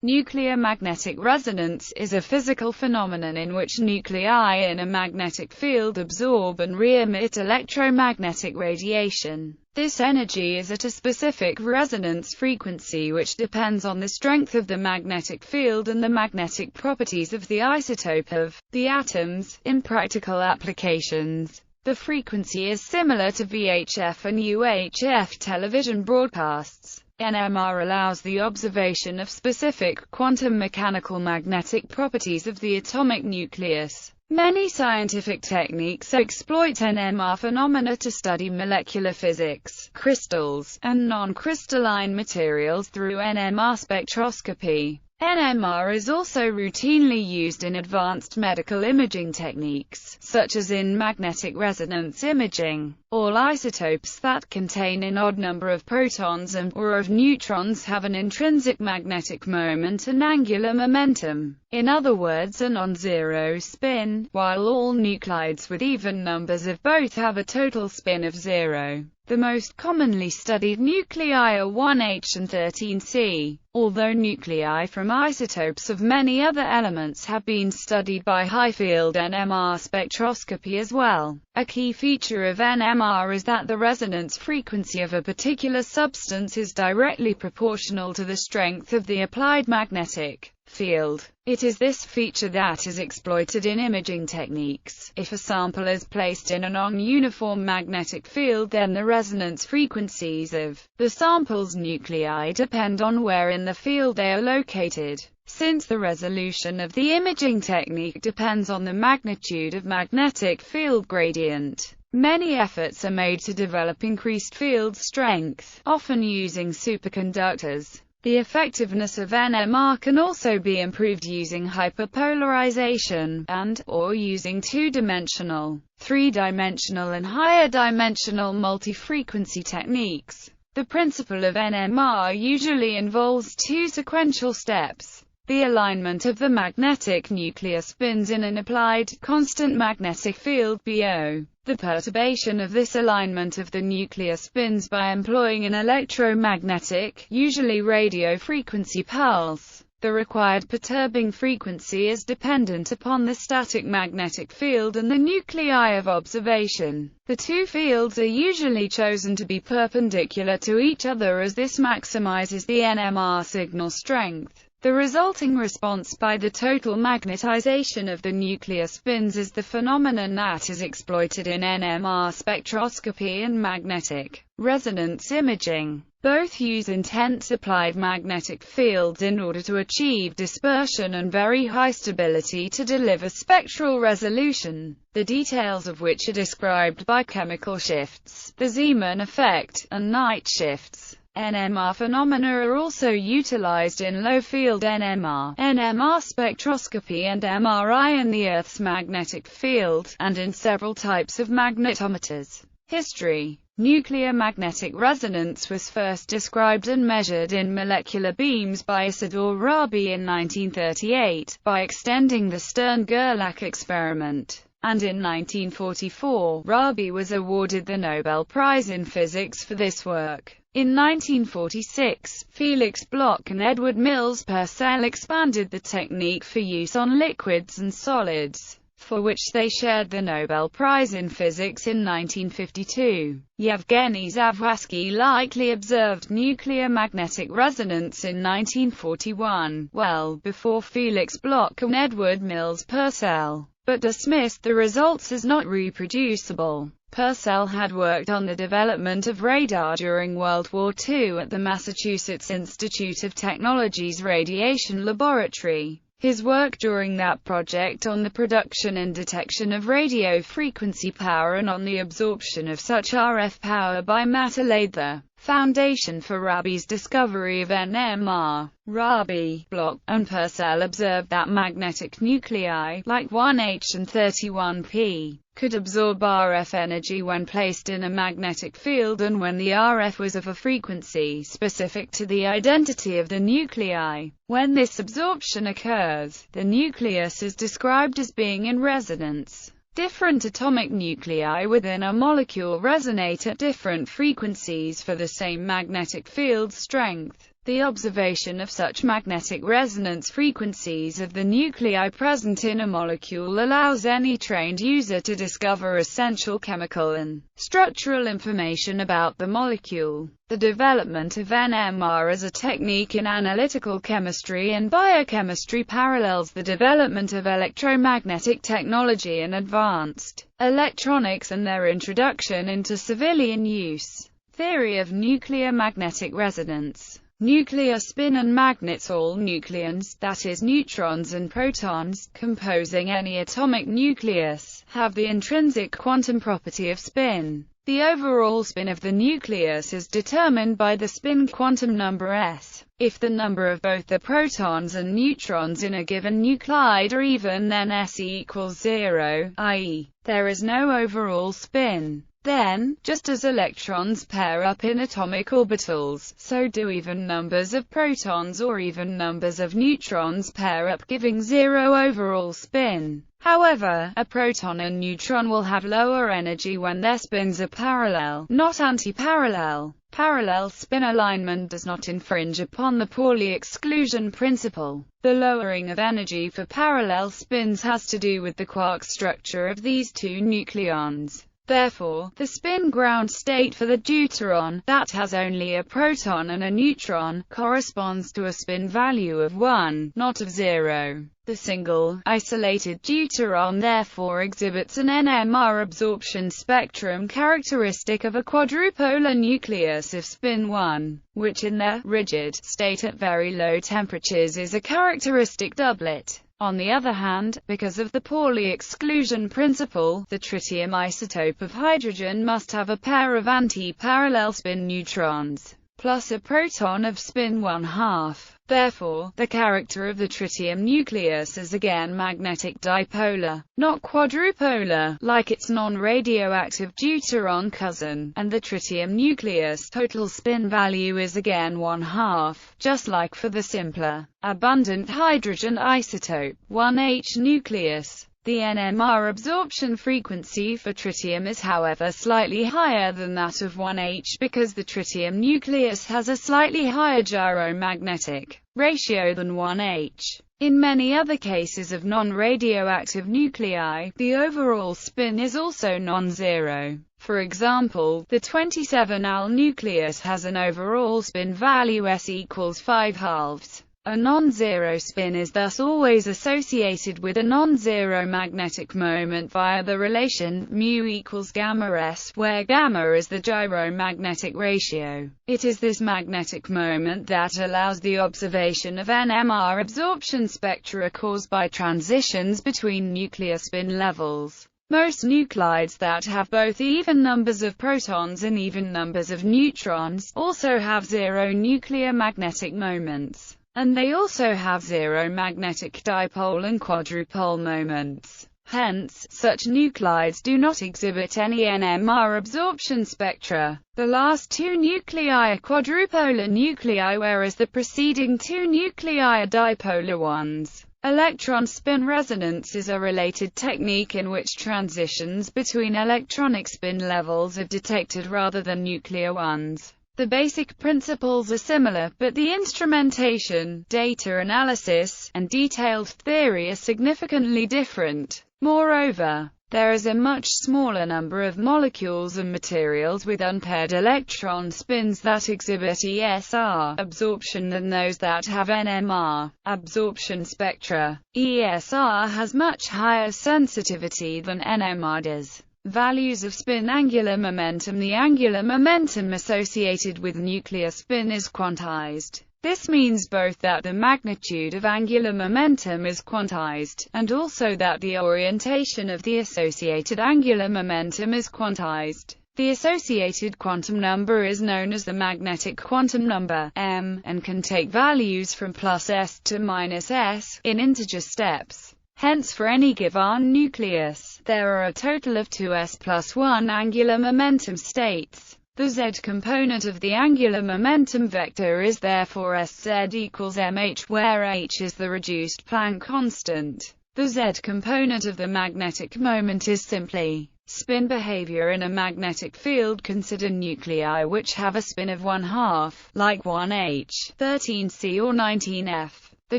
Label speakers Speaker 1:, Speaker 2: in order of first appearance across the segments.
Speaker 1: Nuclear magnetic resonance is a physical phenomenon in which nuclei in a magnetic field absorb and re-emit electromagnetic radiation. This energy is at a specific resonance frequency which depends on the strength of the magnetic field and the magnetic properties of the isotope of the atoms. In practical applications, the frequency is similar to VHF and UHF television broadcasts. NMR allows the observation of specific quantum mechanical magnetic properties of the atomic nucleus. Many scientific techniques exploit NMR phenomena to study molecular physics, crystals, and non-crystalline materials through NMR spectroscopy. NMR is also routinely used in advanced medical imaging techniques, such as in magnetic resonance imaging. All isotopes that contain an odd number of protons or of neutrons have an intrinsic magnetic moment and angular momentum. In other words, a non-zero spin, while all nuclides with even numbers of both have a total spin of zero. The most commonly studied nuclei are 1H and 13C, although nuclei from isotopes of many other elements have been studied by high-field NMR spectroscopy as well. A key feature of NMR is that the resonance frequency of a particular substance is directly proportional to the strength of the applied magnetic field. It is this feature that is exploited in imaging techniques. If a sample is placed in a non-uniform magnetic field, then the resonance frequencies of the sample's nuclei depend on where in the field they are located. Since the resolution of the imaging technique depends on the magnitude of magnetic field gradient, many efforts are made to develop increased field strength, often using superconductors. The effectiveness of NMR can also be improved using hyperpolarization and/or using two-dimensional, three-dimensional and higher-dimensional multi-frequency techniques. The principle of NMR usually involves two sequential steps: the alignment of the magnetic nuclear spins in an applied, constant magnetic field BO, the perturbation of this alignment of the nuclear spins by employing an electromagnetic, usually radio frequency pulse. The required perturbing frequency is dependent upon the static magnetic field and the nuclei of observation. The two fields are usually chosen to be perpendicular to each other as this maximizes the NMR signal strength. The resulting response by the total magnetization of the nuclear spins is the phenomenon that is exploited in NMR spectroscopy and magnetic resonance imaging. Both use intense applied magnetic fields in order to achieve dispersion and very high stability to deliver spectral resolution, the details of which are described by chemical shifts, the Zeeman effect, and night shifts. NMR phenomena are also utilized in low-field NMR, NMR spectroscopy and MRI in the Earth's magnetic field, and in several types of magnetometers. History. Nuclear magnetic resonance was first described and measured in molecular beams by Isidor Rabi in 1938, by extending the Stern-Gerlach experiment. And in 1944, Rabi was awarded the Nobel Prize in Physics for this work. In 1946, Felix Bloch and Edward Mills Purcell expanded the technique for use on liquids and solids, for which they shared the Nobel Prize in Physics in 1952. Yevgeny Zavodsky likely observed nuclear magnetic resonance in 1941, well before Felix Bloch and Edward Mills Purcell, but dismissed the results as not reproducible. Purcell had worked on the development of radar during World War II at the Massachusetts Institute of Technology's Radiation Laboratory. His work during that project on the production and detection of radio frequency power and on the absorption of such RF power by matter laid the foundation for Rabi's discovery of NMR. Rabi, Bloch, and Purcell observed that magnetic nuclei, like 1H and 31P, could absorb RF energy when placed in a magnetic field and when the RF was of a frequency specific to the identity of the nuclei. When this absorption occurs, the nucleus is described as being in resonance. Different atomic nuclei within a molecule resonate at different frequencies for the same magnetic field strength. The observation of such magnetic resonance frequencies of the nuclei present in a molecule allows any trained user to discover essential chemical and structural information about the molecule. The development of NMR as a technique in analytical chemistry and biochemistry parallels the development of electromagnetic technology and advanced electronics and their introduction into civilian use. Theory of nuclear magnetic resonance. Nuclear spin and magnets. All nucleons, that is neutrons and protons, composing any atomic nucleus, have the intrinsic quantum property of spin. The overall spin of the nucleus is determined by the spin quantum number s. If the number of both the protons and neutrons in a given nuclide are even, then s equals 0, i.e., there is no overall spin. Then, just as electrons pair up in atomic orbitals, so do even numbers of protons or even numbers of neutrons pair up, giving 0 overall spin. However, a proton and neutron will have lower energy when their spins are parallel, not anti-parallel. Parallel spin alignment does not infringe upon the Pauli exclusion principle. The lowering of energy for parallel spins has to do with the quark structure of these two nucleons. Therefore, the spin ground state for the deuteron, that has only a proton and a neutron, corresponds to a spin value of 1, not of 0. The single, isolated deuteron therefore exhibits an NMR absorption spectrum characteristic of a quadrupolar nucleus of spin 1, which in their rigid state at very low temperatures is a characteristic doublet. On the other hand, because of the Pauli exclusion principle, the tritium isotope of hydrogen must have a pair of anti-parallel spin neutrons, plus a proton of spin 1/2. Therefore, the character of the tritium nucleus is again magnetic dipolar, not quadrupolar, like its non-radioactive deuteron cousin, and the tritium nucleus total spin value is again 1/2, just like for the simpler, abundant hydrogen isotope, 1H nucleus. The NMR absorption frequency for tritium is however slightly higher than that of 1H because the tritium nucleus has a slightly higher gyromagnetic ratio than 1H. In many other cases of non-radioactive nuclei, the overall spin is also non-zero. For example, the 27Al nucleus has an overall spin value s equals 5/2. A non-zero spin is thus always associated with a non-zero magnetic moment via the relation mu equals gamma s, where gamma is the gyromagnetic ratio. It is this magnetic moment that allows the observation of NMR absorption spectra caused by transitions between nuclear spin levels. Most nuclides that have both even numbers of protons and even numbers of neutrons also have zero nuclear magnetic moments. And they also have zero magnetic dipole and quadrupole moments. Hence, such nuclides do not exhibit any NMR absorption spectra. The last two nuclei are quadrupolar nuclei, whereas the preceding two nuclei are dipolar ones. Electron spin resonance is a related technique in which transitions between electronic spin levels are detected rather than nuclear ones. The basic principles are similar, but the instrumentation, data analysis, and detailed theory are significantly different. Moreover, there is a much smaller number of molecules and materials with unpaired electron spins that exhibit ESR absorption than those that have NMR absorption spectra. ESR has much higher sensitivity than NMR does. Values of spin angular momentum. The angular momentum associated with nuclear spin is quantized. This means both that the magnitude of angular momentum is quantized, and also that the orientation of the associated angular momentum is quantized. The associated quantum number is known as the magnetic quantum number, m, and can take values from +s to -s, in integer steps. Hence for any given nucleus, there are a total of 2s plus 1 angular momentum states. The z component of the angular momentum vector is therefore sz equals mh, where h is the reduced Planck constant. The z component of the magnetic moment is simply Spin behavior in a magnetic field. Consider nuclei which have a spin of 1/2, like 1H, 13C or 19F. The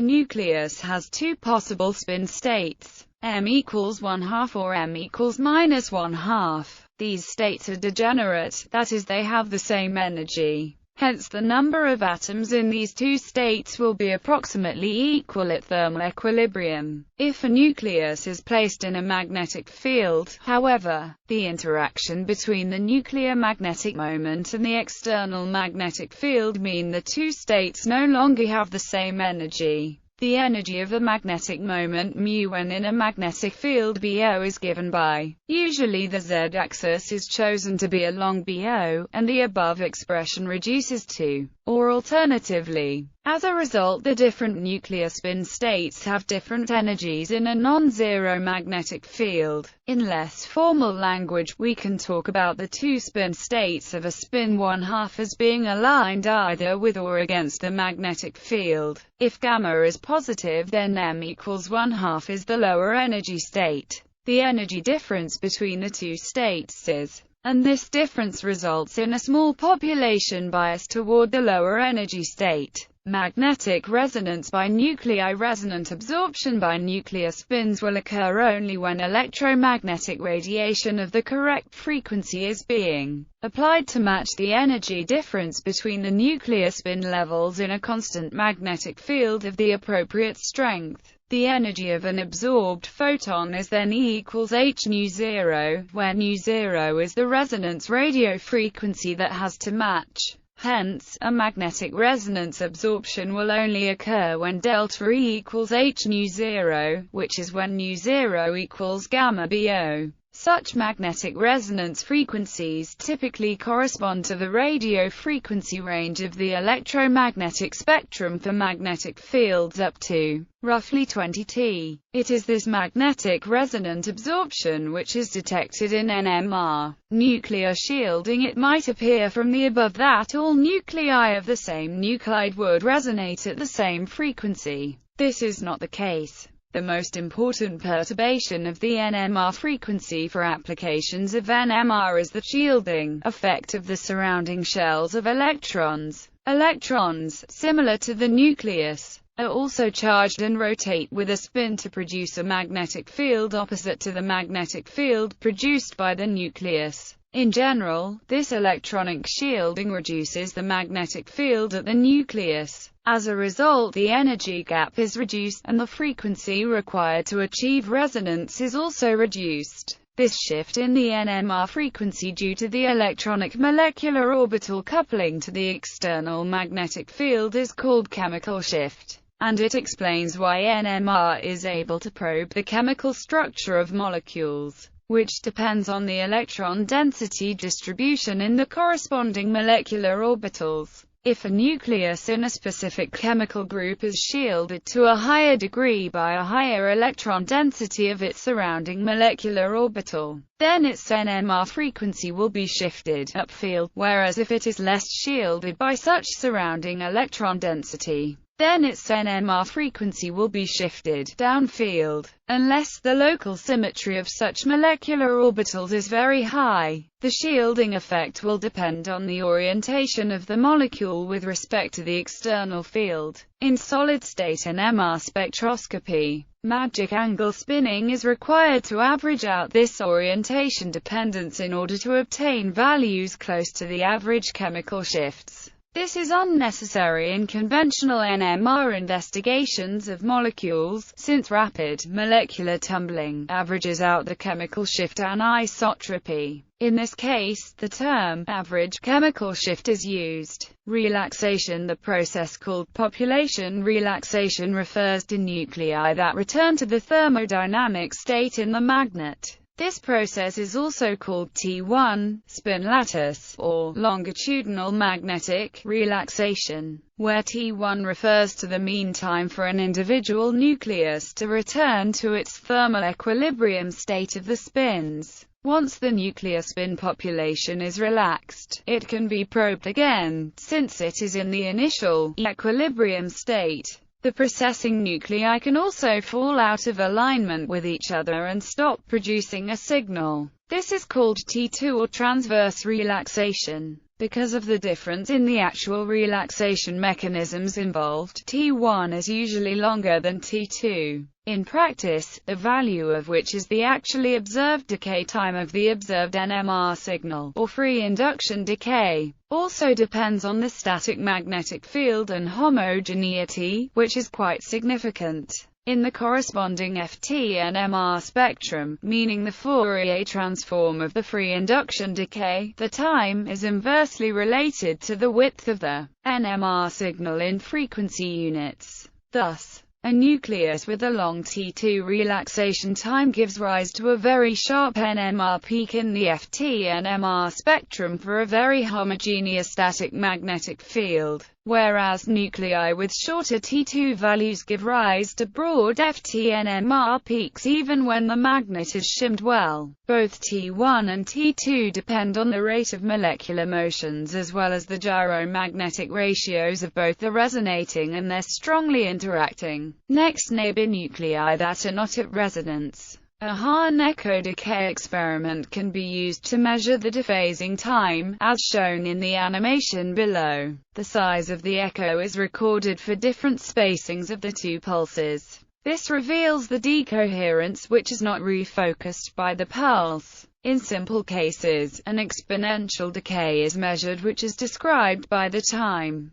Speaker 1: nucleus has two possible spin states, m equals 1/2 or m equals -1/2. These states are degenerate, that is, they have the same energy. Hence the number of atoms in these two states will be approximately equal at thermal equilibrium. If a nucleus is placed in a magnetic field, however, the interaction between the nuclear magnetic moment and the external magnetic field mean the two states no longer have the same energy. The energy of the magnetic moment mu when in a magnetic field BO is given by, usually the z-axis is chosen to be along BO, and the above expression reduces to, or alternatively. As a result, the different nuclear spin states have different energies in a non-zero magnetic field. In less formal language, we can talk about the two spin states of a spin 1/2 as being aligned either with or against the magnetic field. If gamma is positive, then m equals 1/2 is the lower energy state. The energy difference between the two states is, and this difference results in a small population bias toward the lower energy state. Magnetic resonance by nuclei. Resonant absorption by nuclear spins will occur only when electromagnetic radiation of the correct frequency is being applied to match the energy difference between the nuclear spin levels in a constant magnetic field of the appropriate strength. The energy of an absorbed photon is then E equals h nu0, where nu0 is the resonance radio frequency that has to match. Hence, a magnetic resonance absorption will only occur when delta E equals h nu0, which is when nu0 equals gamma BO. Such magnetic resonance frequencies typically correspond to the radio frequency range of the electromagnetic spectrum for magnetic fields up to roughly 20 T. It is this magnetic resonant absorption which is detected in NMR. Nuclear shielding. It might appear from the above that all nuclei of the same nuclide would resonate at the same frequency. This is not the case. The most important perturbation of the NMR frequency for applications of NMR is the shielding effect of the surrounding shells of electrons. Electrons, similar to the nucleus, are also charged and rotate with a spin to produce a magnetic field opposite to the magnetic field produced by the nucleus. In general, this electronic shielding reduces the magnetic field at the nucleus. As a result, the energy gap is reduced, and the frequency required to achieve resonance is also reduced. This shift in the NMR frequency due to the electronic molecular orbital coupling to the external magnetic field is called chemical shift, and it explains why NMR is able to probe the chemical structure of molecules, which depends on the electron density distribution in the corresponding molecular orbitals. If a nucleus in a specific chemical group is shielded to a higher degree by a higher electron density of its surrounding molecular orbital, then its NMR frequency will be shifted upfield, whereas if it is less shielded by such surrounding electron density, then its NMR frequency will be shifted downfield. Unless the local symmetry of such molecular orbitals is very high, the shielding effect will depend on the orientation of the molecule with respect to the external field. In solid-state NMR spectroscopy, magic angle spinning is required to average out this orientation dependence in order to obtain values close to the average chemical shifts. This is unnecessary in conventional NMR investigations of molecules, since rapid molecular tumbling averages out the chemical shift anisotropy. In this case, the term average chemical shift is used. Relaxation. The process called population relaxation refers to nuclei that return to the thermodynamic state in the magnet. This process is also called T1, spin lattice, or longitudinal magnetic relaxation, where T1 refers to the mean time for an individual nucleus to return to its thermal equilibrium state of the spins. Once the nuclear spin population is relaxed, it can be probed again, since it is in the initial equilibrium state. The precessing nuclei can also fall out of alignment with each other and stop producing a signal. This is called T2 or transverse relaxation. Because of the difference in the actual relaxation mechanisms involved, T1 is usually longer than T2. In practice, the value of which is the actually observed decay time of the observed NMR signal, or free induction decay, also depends on the static magnetic field and homogeneity, which is quite significant in the corresponding FT and MR spectrum, meaning the Fourier transform of the free induction decay. The time is inversely related to the width of the NMR signal in frequency units. Thus, a nucleus with a long T2 relaxation time gives rise to a very sharp NMR peak in the FT and MR spectrum for a very homogeneous static magnetic field, whereas nuclei with shorter T2 values give rise to broad FT and MR peaks even when the magnet is shimmed well. Both T1 and T2 depend on the rate of molecular motions as well as the gyromagnetic ratios of both the resonating and their strongly interacting next neighbor nuclei that are not at resonance. A Hanukkah decay experiment can be used to measure the dephasing time, as shown in the animation below. The size of the echo is recorded for different spacings of the two pulses. This reveals the decoherence which is not refocused by the pulse. In simple cases, an exponential decay is measured which is described by the time